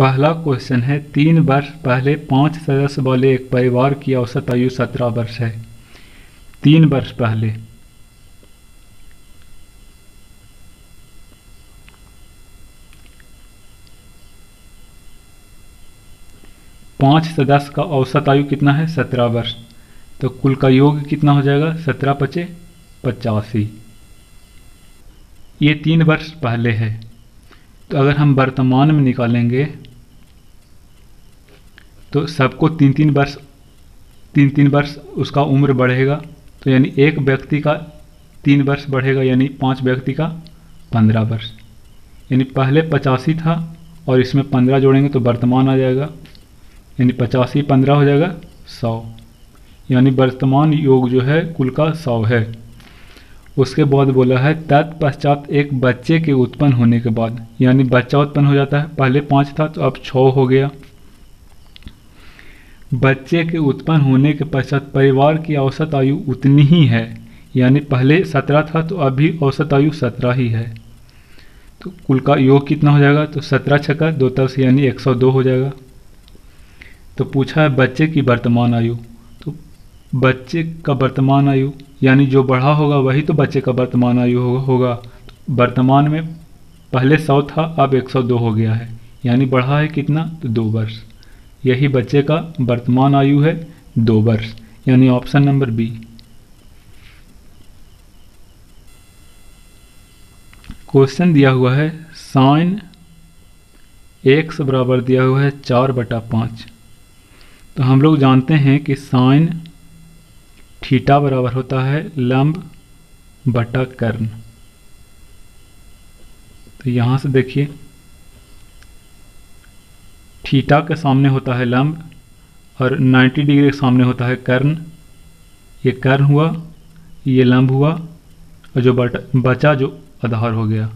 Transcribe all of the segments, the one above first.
पहला क्वेश्चन है 3 वर्ष पहले 5 सदस्य वाले एक परिवार की औसत आयु 17 वर्ष है। 3 वर्ष पहले पांच सदस्य का औसत आयु कितना है 17 वर्ष। तो कुल का योग कितना हो जाएगा 17 पचे 85। ये 3 वर्ष पहले है। तो अगर हम वर्तमान में निकालेंगे तो सबको 3-3 वर्ष उसका उम्र बढ़ेगा। तो यानी एक व्यक्ति का 3 वर्ष बढ़ेगा, यानी 5 व्यक्ति का 15 वर्ष। यानी पहले 85 था और इसमें 15 जोड़ेंगे तो वर्तमान आ जाएगा, यानी 85 15 हो जाएगा 100। यानी वर्तमान योग जो है कुल का 100 है। उसके बाद बोला है तत्पश्चात एक बच्चे के उत्पन्न होने के बाद, यानी बच्चा उत्पन्न हो जाता है। पहले 5 था तो अब 6 हो गया। बच्चे के उत्पन्न होने के पश्चात परिवार की औसत आयु उतनी ही है, यानी पहले 17 था तो अभी औसत आयु 17 ही है। तो कुल का योग कितना हो जाएगा, तो 17 छक्का 2 10 यानी 102 हो जाएगा। तो पूछा है बच्चे की वर्तमान आयु, तो बच्चे का वर्तमान आयु यानी जो बढ़ा होगा वही तो बच्चे का वर्तमान आयु होगा। तो वर्तमान में पहले 100 था अब 102 हो गया है, यानी बढ़ा है कितना, तो 2 वर्ष। यही बच्चे का वर्तमान आयु है 2 वर्ष, यानी ऑप्शन नंबर बी। क्वेश्चन दिया हुआ है साइन x बराबर दिया हुआ है 4/5। तो हम लोग जानते हैं कि साइन थीटा बराबर होता है लंब बटा कर्ण। तो यहाँ से देखिए थीटा के सामने होता है लंब और 90 डिग्री के सामने होता है कर्ण। ये कर्ण हुआ, ये लंब हुआ और जो बचा जो आधार हो गया।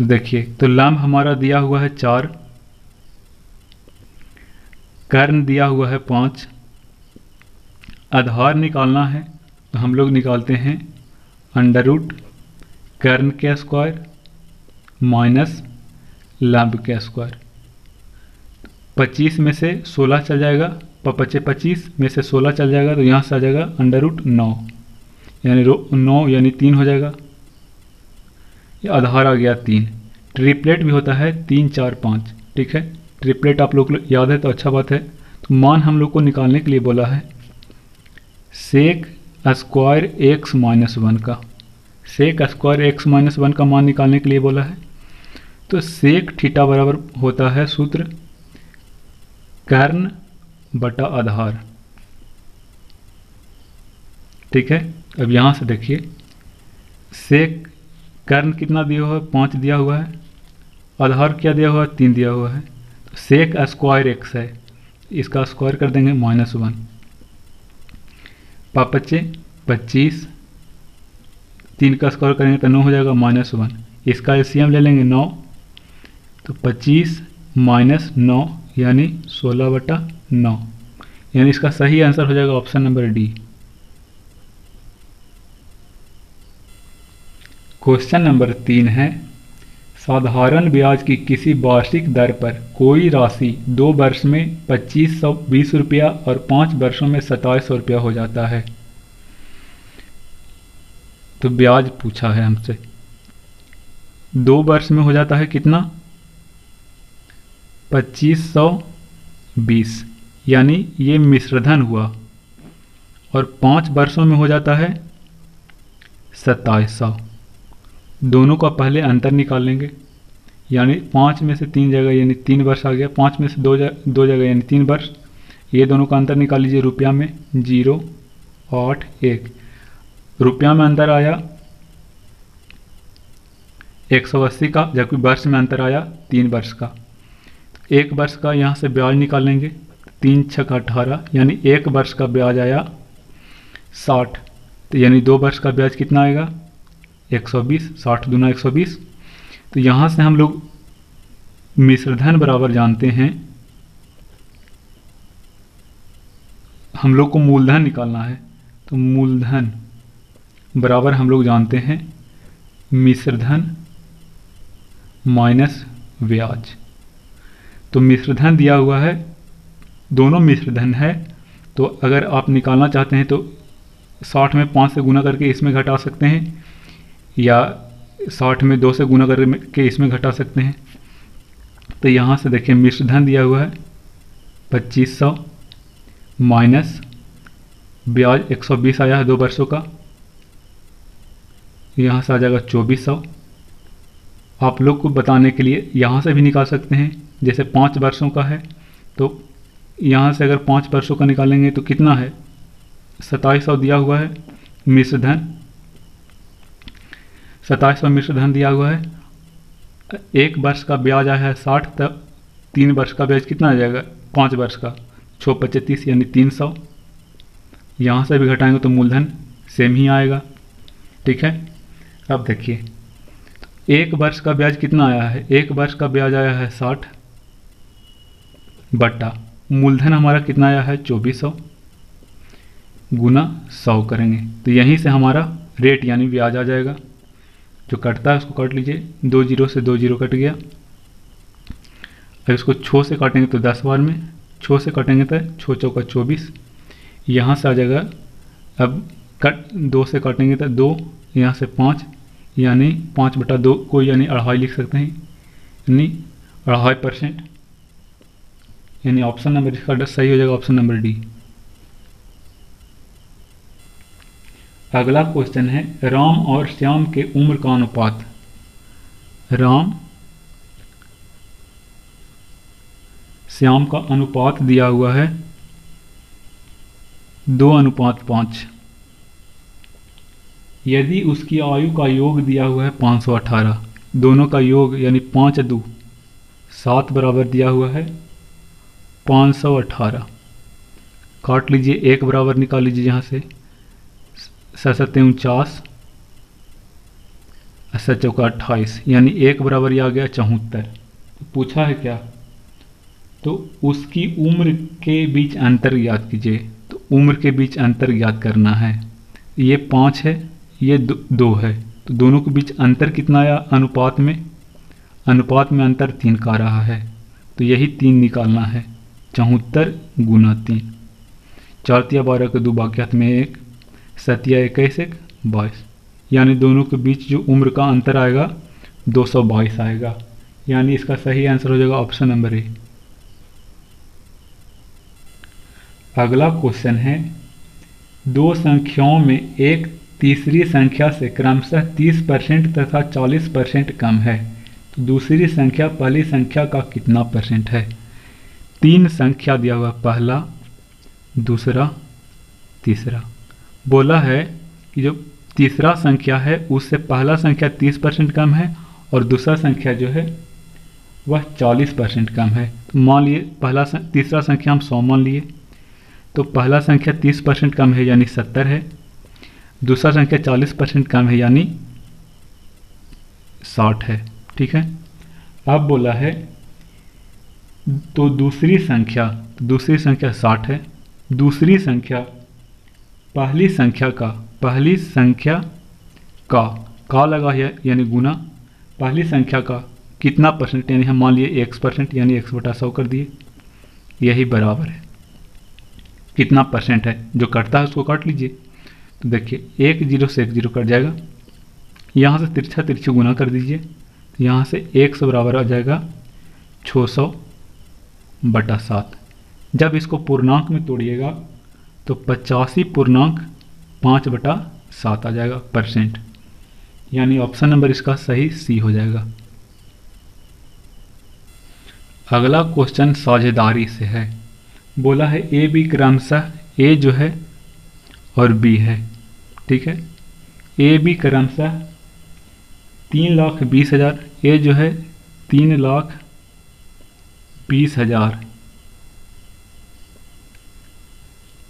देखिए तो लंब हमारा दिया हुआ है 4, कर्ण दिया हुआ है 5, आधार निकालना है तो हम लोग निकालते हैं अंडर रूट कर्ण के स्क्वायर माइनस लंब के स्क्वायर। 25 में से 16 चल जाएगा, 25 में से 16 चल जाएगा तो यहाँ से आ जाएगा अंडर रूट 9, यानी 9 यानी 3 हो जाएगा। ये आधार आ गया 3। ट्रिपलेट भी होता है 3 4 5, ठीक है। ट्रिपलेट आप लोग को याद है तो अच्छा बात है। तो मान हम लोग को निकालने के लिए बोला है सेक स्क्वायर एक्स माइनस 1 का, सेक स्क्वायर एक्स माइनस 1 का मान निकालने के लिए बोला है। तो सेक थीटा बराबर होता है सूत्र कर्ण बटा आधार, ठीक है। अब यहाँ से देखिए सेक कर्ण कितना दिया हुआ है 5 दिया हुआ है, आधार क्या दिया हुआ है 3 दिया हुआ है। तो सेक स्क्वायर एक्स है, इसका स्क्वायर कर देंगे -1, 25 3 का स्क्वायर करेंगे तो 9 हो जाएगा -1। इसका एलसीएम ले लेंगे 9, तो 25 - 9 यानी 16/9, यानी इसका सही आंसर हो जाएगा option number D. Question number 3 है साधारण ब्याज की किसी वार्षिक दर पर कोई राशि 2 वर्ष में 2520 रुपया और 5 वर्षों में 2700 रुपया हो जाता है। तो ब्याज पूछा है हमसे 2 वर्ष में हो जाता है कितना 2520, यानी ये मिश्रधन हुआ, और 5 वर्षों में हो जाता है 2700। दोनों का पहले अंतर निकाल लेंगे, यानी 5 में से 3 जगह यानी 3 वर्ष आ गया, 5 में से 2 जगह यानी 3 वर्ष। ये दोनों का अंतर निकाल लीजिए रुपया में 081, रुपया में अंतर आया 180 का, जबकि वर्ष में अंतर आया 3 वर्ष का। 1 वर्ष का यहाँ से ब्याज निकाल लेंगे 3 छक्का 18, यानी 1 वर्ष का ब्याज आया 60। तो यानी 2 वर्ष का ब्याज कितना आएगा 120, 60 दूना 120। तो यहाँ से हम लोग मिश्रधन बराबर जानते हैं, हम लोग को मूलधन निकालना है। तो मूलधन बराबर हम लोग जानते हैं मिश्रधन माइनस ब्याज। तो मिश्रधन दिया हुआ है, दोनों मिश्रधन है, तो अगर आप निकालना चाहते हैं तो 60 में 5 से गुना करके इसमें घटा सकते हैं, या 60 में 2 से गुना करके इसमें घटा सकते हैं। तो यहाँ से देखिए मिश्रधन दिया हुआ है 2500 माइनस ब्याज 120 आया है 2 वर्षों का, यहाँ से आ जाएगा 2400। आप लोग को बताने के लिए यहाँ से भी निकाल सकते हैं, जैसे 5 वर्षों का है तो यहाँ से अगर 5 वर्षों का निकालेंगे तो कितना है, 2700 दिया हुआ है मिश्रधन, 2700 मिश्रधन दिया हुआ है। 1 वर्ष का ब्याज आया है 60, तब 3 वर्ष का ब्याज कितना आ जाएगा, 5 वर्ष का 6 × 25 यानी 300। यहाँ से भी घटाएंगे तो मूलधन सेम ही आएगा। ठीक है, अब देखिए 1 वर्ष का ब्याज कितना आया है, 1 वर्ष का ब्याज आया है 60 बट्टा मूलधन हमारा कितना आया है 2400 गुना 100 करेंगे तो यहीं से हमारा रेट यानी ब्याज आ जाएगा। जो कटता है उसको काट लीजिए, 2 जीरो से 2 जीरो कट गया। अब इसको 6 से काटेंगे तो 10 बार में, 6 से काटेंगे तो 6 चौका 24, यहाँ से आ जाएगा। अब 2 से काटेंगे तो 2, यहाँ से 5 यानी 5/2 को यानी 2.5 लिख सकते हैं, यानी 2.5%, यानी ऑप्शन नंबर इसका सही हो जाएगा, ऑप्शन नंबर डी। अगला क्वेश्चन है राम और श्याम के उम्र का अनुपात। राम श्याम का अनुपात दिया हुआ है 2:5। यदि उसकी आयु का योग दिया हुआ है 518, दोनों का योग यानी 5 × 2 7 बराबर दिया हुआ है 518। काट लीजिए, 1 बराबर निकाल लीजिए, यहाँ से 7×7 = 49, 7×4 = 28, यानी 1 बराबर ये आ गया 74। पूछा है क्या, तो उसकी उम्र के बीच अंतर ज्ञात कीजिए। तो उम्र के बीच अंतर ज्ञात करना है, ये 5 है, ये 2 है, तो दोनों के बीच अंतर कितना आया अनुपात में, अनुपात में अंतर 3 का रहा है, तो यही 3 निकालना है। 74 गुना 3, 4 × 12 के 2 बाकियात में 1, 7 × 21 = 22, यानी दोनों के बीच जो उम्र का अंतर आएगा 222 आएगा, यानी इसका सही आंसर हो जाएगा ऑप्शन नंबर ए। अगला क्वेश्चन है 2 संख्याओं में एक तीसरी संख्या से क्रमशः 30% तथा 40% कम है, तो दूसरी संख्या पहली संख्या का कितना % है। 3 संख्या दिया हुआ, पहला, दूसरा, तीसरा। बोला है कि जो तीसरा संख्या है उससे पहला संख्या 30% कम है और दूसरा संख्या जो है वह 40% कम है। मान लिए तीसरा संख्या हम 100 मान लिए, तो पहला संख्या 30% कम है यानी 70 है, दूसरा संख्या 40% कम है यानी 60 है। ठीक है, अब बोला है तो दूसरी संख्या 60 है, दूसरी संख्या पहली संख्या का लगा है यानी गुना, पहली संख्या का कितना % यानी हम मान लिए x% यानी 100 कर दिए, यही बराबर है कितना % है। जो कटता है उसको काट लीजिए, तो देखिए 1 0 से 1 0 कट जाएगा, यहाँ से तिरछा गुना कर दीजिए, यहाँ से 100 बराबर आ जाएगा 600/7। जब इसको पूर्णांक में तोड़िएगा तो 85.5/7 आ जाएगा %, यानी ऑप्शन नंबर इसका सही सी हो जाएगा। अगला क्वेश्चन साझेदारी से है। बोला है ए बी क्रमशः, ए जो है और बी है, ठीक है, ए बी क्रमशः 3,20,000, ए जो है 3,20,000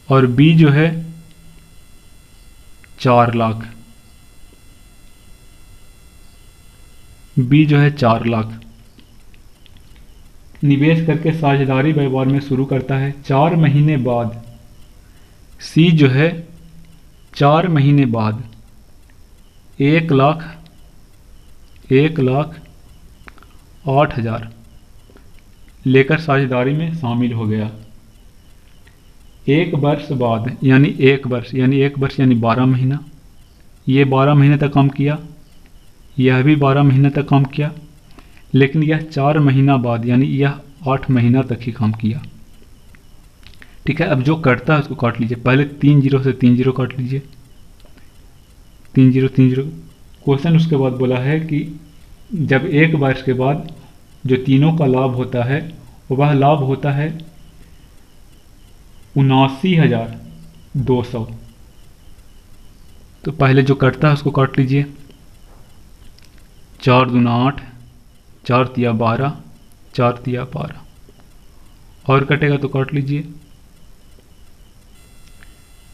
और बी जो है 4 लाख, बी जो है 4 लाख। निवेश करके साझेदारी व्यवहार में शुरू करता है। 4 महीने बाद सी जो है 4 महीने बाद 1 लाख 8,000 लेकर साझेदारी में शामिल हो गया। एक वर्ष बाद यानी एक वर्ष यानी 12 महीना, ये 12 महीने तक काम किया, यह भी 12 महीने तक काम किया, लेकिन यह 4 महीना बाद यानी यह 8 महीना तक ही काम किया। ठीक है, अब जो कटता है उसको काट लीजिए। पहले 3 0 से 3 0 काट लीजिए, 3 0 3 0। क्वेश्चन उसके बाद बोला है कि जब एक वर्ष के बाद जो तीनों का लाभ होता है वह लाभ होता है 79,200। तो पहले जो कटता है उसको काट लीजिए। 4 दूना 8, 4 तिया 12, 4 तिया 12 और कटेगा तो काट लीजिए।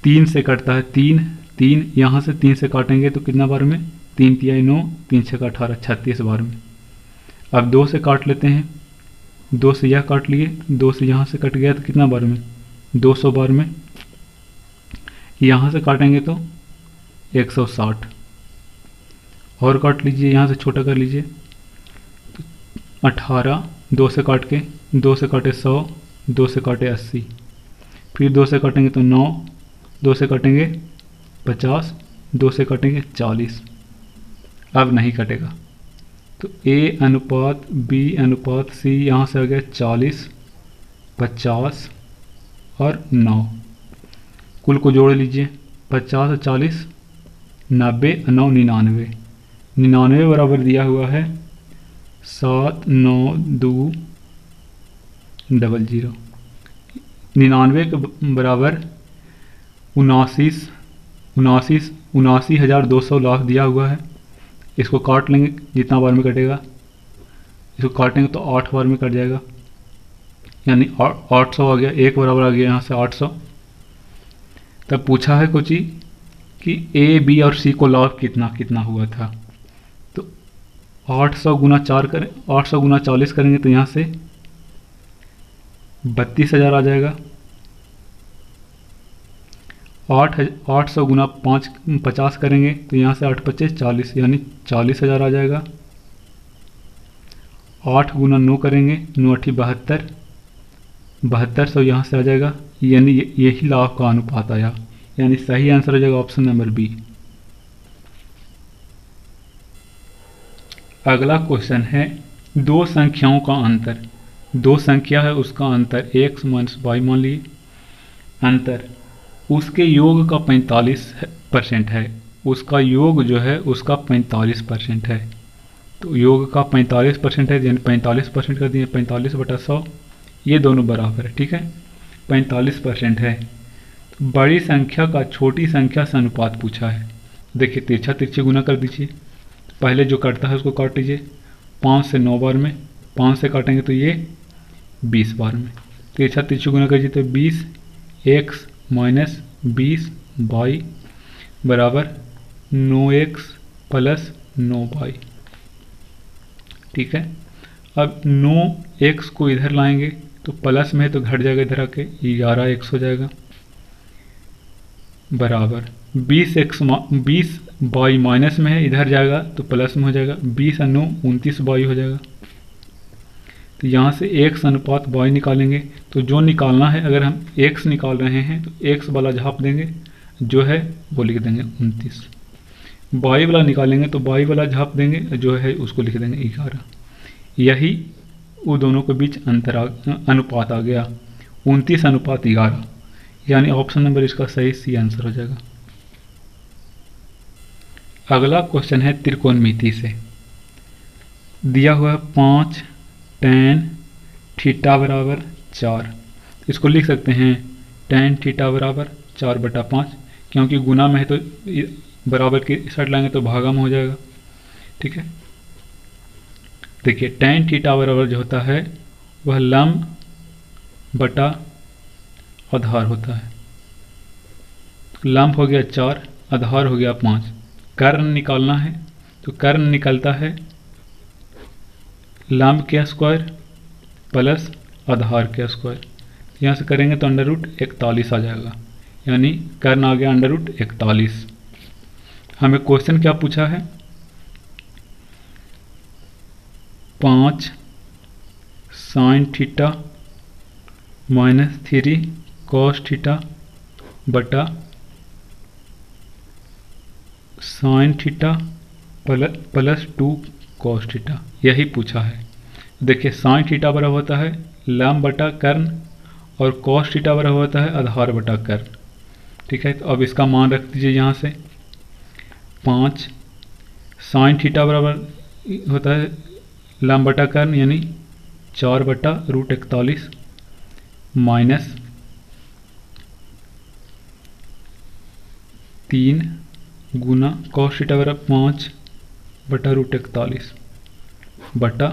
3 से कटता है 3, 3 यहाँ से 3 से काटेंगे तो कितना बार में, 3 तिया 9, 3 6 18, 36 बार में। अब 2 से काट लेते हैं, 2 से यह काट लिए, 2 से यहाँ से कट गया तो कितना बार में, 200 बार में। यहाँ से काटेंगे तो 160 और काट लीजिए, यहाँ से छोटा कर लीजिए तो 18, 2 से काट के, 2 से काटे 100, 2 से काटे 80, फिर 2 से काटेंगे तो 9, 2 से काटेंगे 50, 2 से काटेंगे 40। अब नहीं कटेगा तो A अनुपात B अनुपात C यहाँ से आ गया 40, 50 और 9। कुल को जोड़ लीजिए, 50 और 40 90 9 99। 99 बराबर दिया हुआ है 79200। 99 के बराबर 79,200 लाख दिया हुआ है। इसको काट लेंगे, जितना बार में कटेगा इसको काटेंगे तो 8 बार में कट जाएगा, यानी 800 आ गया, एक बराबर आ गया यहाँ से 800। तब पूछा है कुछ ही कि A, B और C को लाभ कितना कितना हुआ था। तो 800 गुना 4 करें, 800 गुना 40 करेंगे तो यहाँ से 32,000 आ जाएगा। 800 गुना 50 करेंगे तो यहाँ से 8 25 40 यानी 40,000 आ जाएगा। 8 गुना 9 करेंगे, 9 8 72, 7200 यहाँ से आ जाएगा, यानी यही लाभ का अनुपात आया, यानी सही आंसर हो जाएगा ऑप्शन नंबर बी। अगला क्वेश्चन है दो संख्याओं का अंतर। दो संख्या है उसका अंतर x माइनस वाई मान लीजिए, अंतर उसके योग का 45% है, उसका योग जो है उसका 45% है। तो योग का 45% है, यानी 45% कर दिए, 45/100, ये दोनों बराबर है। ठीक है, 45% है। तो बड़ी संख्या का छोटी संख्या से अनुपात पूछा है। देखिए तिरछा तिरछे गुना कर दीजिए, पहले जो कटता है उसको काट लीजिए। 5 से 9 बार में, 5 से काटेंगे तो ये 20 बार में। तिरछा तिरछे गुना करिए तो 20x माइनस 20y बराबर 9x प्लस 9y। ठीक है, अब 9x को इधर लाएंगे तो प्लस में है तो घट जाएगा, इधर आके 11x हो जाएगा बराबर 20y माइनस में है, इधर जाएगा तो प्लस में हो जाएगा, 20 और 9 29y हो जाएगा। तो यहाँ से x अनुपात y निकालेंगे, तो जो निकालना है, अगर हम x निकाल रहे हैं तो x वाला झाप देंगे, जो है वो लिख देंगे 29। y वाला निकालेंगे तो y वाला झाप देंगे, जो है उसको लिख देंगे 11। यही वो दोनों के बीच अनुपात आ गया 29:11, यानी ऑप्शन नंबर इसका सही सी आंसर हो जाएगा। अगला क्वेश्चन है त्रिकोणमिति से। दिया हुआ है 5 tan थीटा बराबर 4। इसको लिख सकते हैं tan थीटा बराबर 4/5, क्योंकि गुना में है तो बराबर की साइड लाएंगे तो भागा में हो जाएगा। ठीक है, देखिए tan थीटा बराबर जो होता है वह लंब बटा आधार होता है। लंब हो गया 4, आधार हो गया 5। कर्ण निकालना है तो कर्ण निकलता है लंब के स्क्वायर प्लस आधार के स्क्वायर। यहाँ से करेंगे तो √41 आ जाएगा, यानी कर्ण आ गया √41। हमें क्वेश्चन क्या पूछा है, 5 sine theta minus 3 cos theta बटा sine theta plus 2 cos theta, यही पूछा है। देखिए साइन थीटा बराबर होता है लंब बटा कर्ण और कॉस थीटा बराबर होता है आधार बटा कर्ण। ठीक है, तो अब इसका मान रख दीजिए यहाँ से 5। साइन थीटा बराबर होता है लंब बटा कर्ण यानी 4/√41 माइनस 3 गुना कॉस थीटा बराबर 5/√41 बटा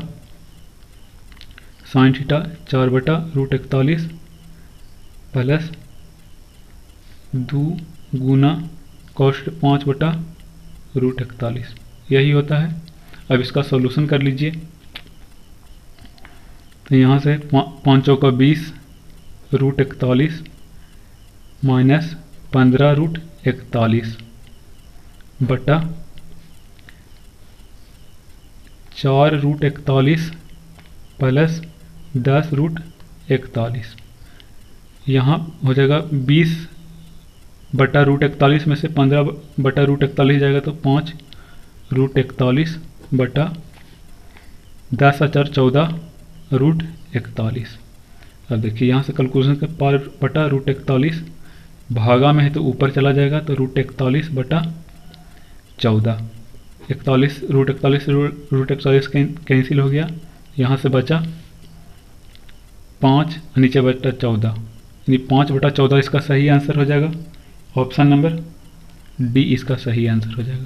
साइन थीटा 4/√41 प्लस 2 गुना कॉस 5/√41, यही होता है। अब इसका सॉल्यूशन कर लीजिए। तो यहाँ से 5 चौका 20√41 माइनस 15√41 बटा 4√41 प्लस 10√41। यहाँ हो जाएगा 20/√41 में से 15/√41 जाएगा तो 5√41 बटा 10/14/√41। अब देखिए यहाँ से कैलकुलेशन कर 5/√41 भागा में है तो ऊपर चला जाएगा तो √41/14, 41√41 कैंसिल हो गया। यहाँ से बचा 5 नीचे बचा 14, यानी 5/14 इसका सही आंसर हो जाएगा। ऑप्शन नंबर डी इसका सही आंसर हो जाएगा।